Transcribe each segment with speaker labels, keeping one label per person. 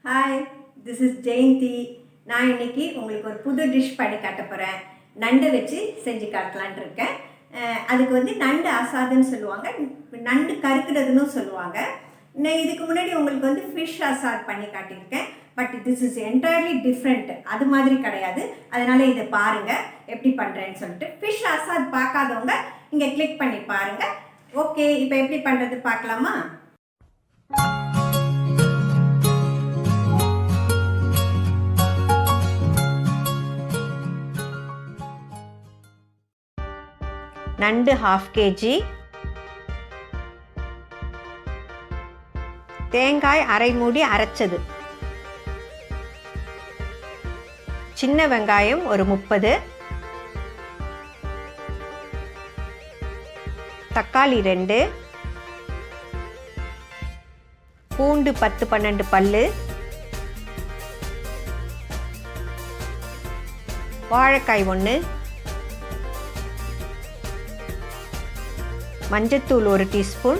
Speaker 1: Hi, this is Jayanthi. நான் இன்னைக்கு உங்களுக்கு ஒரு புது டிஷ் பண்ணி காட்ட போகிறேன். நண்டு வச்சு செஞ்சு காட்டலான்ட்டு இருக்கேன். அதுக்கு வந்து நண்டு அசாதுன்னு சொல்லுவாங்க, நண்டு கருக்குறதுன்னு சொல்லுவாங்க. நான் இதுக்கு முன்னாடி உங்களுக்கு வந்து ஃபிஷ் அசாத் பண்ணி காட்டியிருக்கேன். But this is entirely different. அது மாதிரி கிடையாது. அதனால் இதை பாருங்கள் எப்படி பண்ணுறேன்னு சொல்லிட்டு. ஃபிஷ் அசாத் பார்க்காதவங்க இங்கே கிளிக் பண்ணி பாருங்கள். ஓகே, இப்போ எப்படி பண்ணுறது பார்க்கலாமா? நண்டு 1/2 kg, தேங்காய் அரை மூடி அரைச்சது, சின்ன வெங்காயம் ஒரு 30, தக்காளி 2, பூண்டு 10-12 பல்லு, வாழைக்காய் 1, மஞ்சத்தூள் 1 டீஸ்பூன்,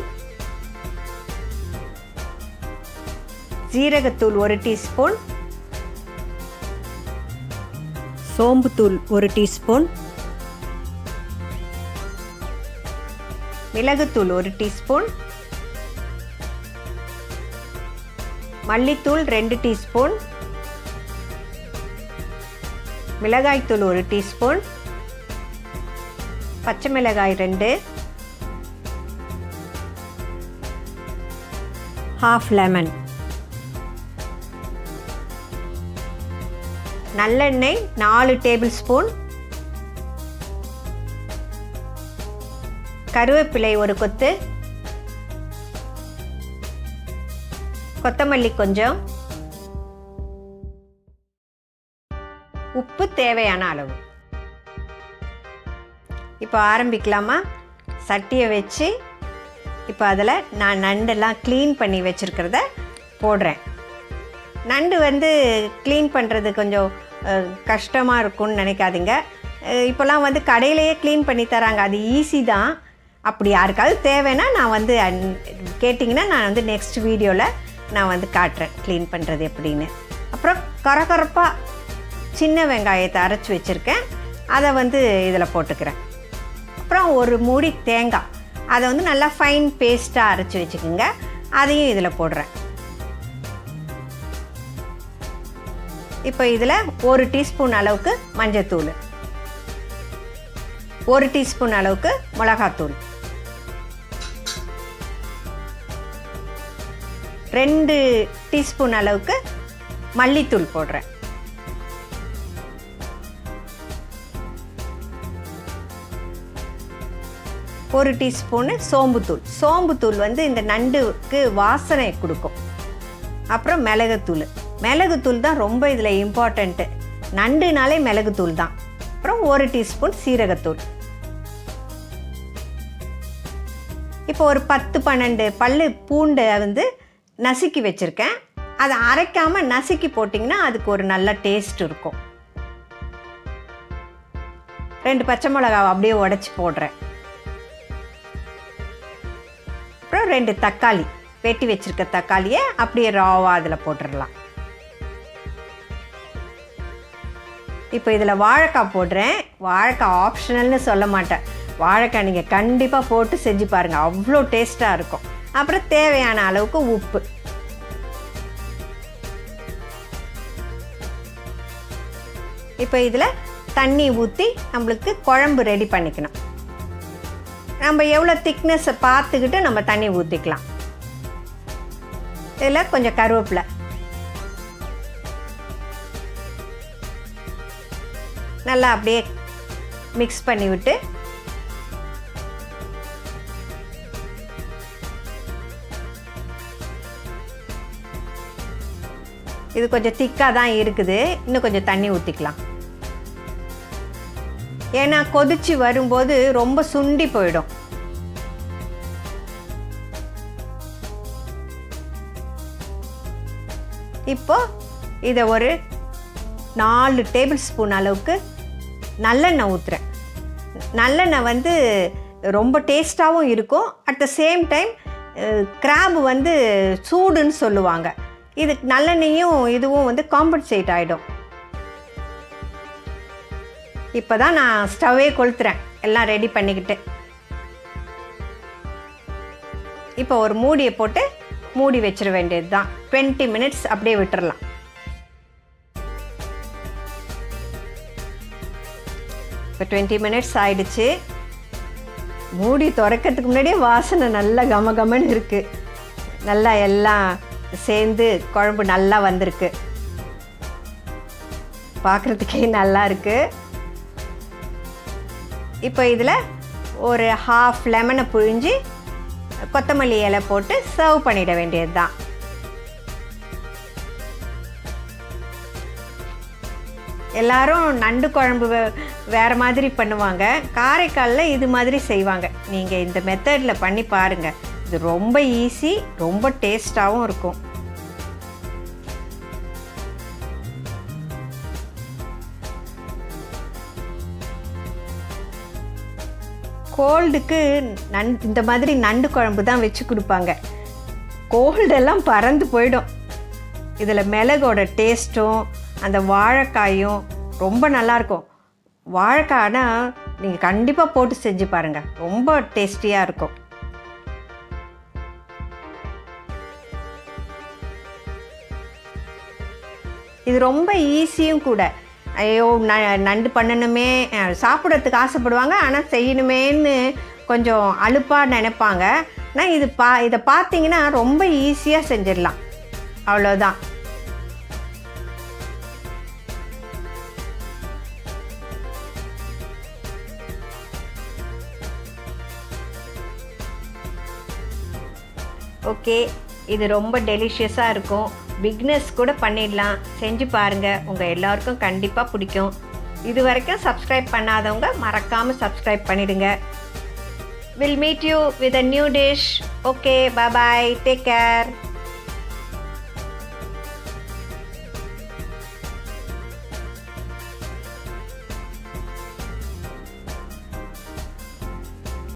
Speaker 1: ஜீரகத்தூள் 1 டீஸ்பூன், சோம்புத்தூள் 1 டீஸ்பூன், மிளகுத்தூள் 1 டீஸ்பூன், மல்லித்தூள் 2 டீஸ்பூன், மிளகாய்த்தூள் 1 டீஸ்பூன், பச்சை மிளகாய் 2, half lemon, நல்லெண்ணெய் 4 டேபிள் ஸ்பூன், கருவேப்பிலை 1 கொத்து, கொத்தமல்லி கொஞ்சம், உப்பு தேவையான அளவு. இப்போ ஆரம்பிக்கலாமா? சட்டியை வச்சு இப்போ அதில் நான் நண்டெல்லாம் க்ளீன் பண்ணி வச்சுருக்கிறத போடுறேன். நண்டு வந்து க்ளீன் பண்ணுறது கொஞ்சம் கஷ்டமாக இருக்கும்னு நினைக்காதீங்க. இப்போல்லாம் வந்து கடையிலையே க்ளீன் பண்ணி தராங்க, அது ஈஸி தான். அப்படி யாருக்காவது தேவைன்னா நான் வந்து கேட்டிங்கன்னா நான் வந்து நெக்ஸ்ட் வீடியோவில் நான் வந்து காட்டுறேன் க்ளீன் பண்ணுறது எப்படின்னு. அப்புறம் கரகரப்பாக சின்ன வெங்காயத்தை அரைச்சி வச்சுருக்கேன், அதை வந்து இதில் போட்டுக்கிறேன். அப்புறம் ஒரு மூடி தேங்காய், அதை வந்து நல்லா ஃபைன் பேஸ்ட்டாக அரைச்சி வச்சுக்கோங்க, அதையும் இதில் போடுறேன். இப்போ இதில் 1 டீஸ்பூன் அளவுக்கு மஞ்சத்தூள், 1 டீஸ்பூன் அளவுக்கு மிளகாத்தூள், 2 டீஸ்பூன் அளவுக்கு மல்லித்தூள் போடுறேன். ஒரு டீஸ்பூனு சோம்புத்தூள். சோம்புத்தூள் வந்து இந்த நண்டுக்கு வாசனை கொடுக்கும். அப்புறம் மிளகுத்தூள். மிளகுத்தூள் தான் ரொம்ப இதில் இம்பார்ட்டண்ட்டு. நண்டுனாலே மிளகுத்தூள் தான். அப்புறம் 1 டீஸ்பூன் சீரகத்தூள். இப்போ ஒரு 10-12 பல்லு பூண்டை வந்து நசுக்கி வச்சுருக்கேன். அதை அரைக்காமல் நசுக்கி போட்டிங்கன்னா அதுக்கு ஒரு நல்ல டேஸ்ட் இருக்கும். 2 பச்சை மிளகாவை அப்படியே உடச்சி போடுறேன். அப்புறம் 2 தக்காளி, வெட்டி வச்சுருக்க தக்காளியை அப்படியே ராவாக அதில் போட்டுடலாம். இப்போ இதில் வாழைக்காய் போடுறேன். வாழைக்காய் ஆப்ஷனல்னு சொல்ல மாட்டேன், வாழைக்காய் நீங்கள் கண்டிப்பாக போட்டு செஞ்சு பாருங்கள், அவ்வளோ டேஸ்ட்டாக இருக்கும். அப்புறம் தேவையான அளவுக்கு உப்பு. இப்போ இதில் தண்ணி ஊற்றி நம்மளுக்கு குழம்பு ரெடி பண்ணிக்கணும். நம்ம எவ்வளோ திக்னஸை பார்த்துக்கிட்டு நம்ம தண்ணி ஊற்றிக்கலாம். இதில் கொஞ்சம் கருவேப்பிலை, நல்லா அப்படியே மிக்ஸ் பண்ணி விட்டு இது கொஞ்சம் திக்காக தான் இருக்குது, இன்னும் கொஞ்சம் தண்ணி ஊற்றிக்கலாம். ஏன்னா கொதிச்சு வரும்போது ரொம்ப சுண்டி போயிடும். இப்போ இதை ஒரு 4 டேபிள் ஸ்பூன் அளவுக்கு நல்லெண்ணெய் ஊற்றுறேன். நல்லெண்ணெய் வந்து ரொம்ப டேஸ்ட்டாகவும் இருக்கும். At the same time crab வந்து சூடுன்னு சொல்லுவாங்க. இது நல்லெண்ணெயும் இதுவும் வந்து காம்பன்சேட் ஆகிடும். இப்போ தான் நான் ஸ்டவ்வே கொளுத்துறேன், எல்லாம் ரெடி பண்ணிக்கிட்டு. இப்போ ஒரு மூடியை போட்டு மூடி வச்சிட வேண்டியது தான். 20 மினிட்ஸ் அப்படியே விட்டுறலாம். இப்போ 20 மினிட்ஸ் ஆயிடுச்சு. மூடி திறக்கிறதுக்கு முன்னாடியே வாசனை நல்லா கமகமன்னு இருக்குது. நல்லா எல்லாம் சேர்ந்து குழம்பு நல்லா வந்திருக்கு. பார்க்குறதுக்கே நல்லா இருக்குது. இப்போ இதில் ஒரு ஹாஃப் லெமனை புழிஞ்சு கொத்தமல்லி இலை போட்டு சர்வ் பண்ணிட வேண்டியது தான். எல்லாரும் நண்டு குழம்பு வேறு மாதிரி பண்ணுவாங்க, காரைக்காலில் இது மாதிரி செய்வாங்க. நீங்கள் இந்த மெத்தடில் பண்ணி பாருங்கள். இது ரொம்ப ஈஸி, ரொம்ப டேஸ்ட்டாகவும் இருக்கும். கோல்டுக்கு இந்த மாதிரி நண்டு குழம்பு தான் வச்சு கொடுப்பாங்க. கோல்டெல்லாம் பறந்து போயிடும். இதில் மிளகோட டேஸ்ட்டும் அந்த வாழைக்காயும் ரொம்ப நல்லாயிருக்கும். வாழைக்காய்னா நீங்கள் கண்டிப்பாக போட்டு செஞ்சு பாருங்கள், ரொம்ப டேஸ்டியாக இருக்கும். இது ரொம்ப ஈஸியும் கூட. ஐயோ நண்டு பண்ணணுமே, சாப்பிட்றதுக்கு ஆசைப்படுவாங்க, ஆனால் செய்யணுமேன்னு கொஞ்சம் அலுப்பாக நினைப்பாங்க. ஆனால் இதை பார்த்தீங்கன்னா ரொம்ப ஈஸியாக செஞ்சிடலாம், அவ்வளோதான். ஓகே, இது ரொம்ப டெலிஷியஸாக இருக்கும். பிக்னஸ் கூட பண்ணிடலாம், செஞ்சு பாருங்கள், உங்கள் எல்லாருக்கும் கண்டிப்பாக பிடிக்கும். இது வரைக்கும் சப்ஸ்கிரைப் பண்ணாதவங்க மறக்காமல் சப்ஸ்கிரைப் பண்ணிடுங்க. We'll meet you with a new dish. Okay, bye bye, take care.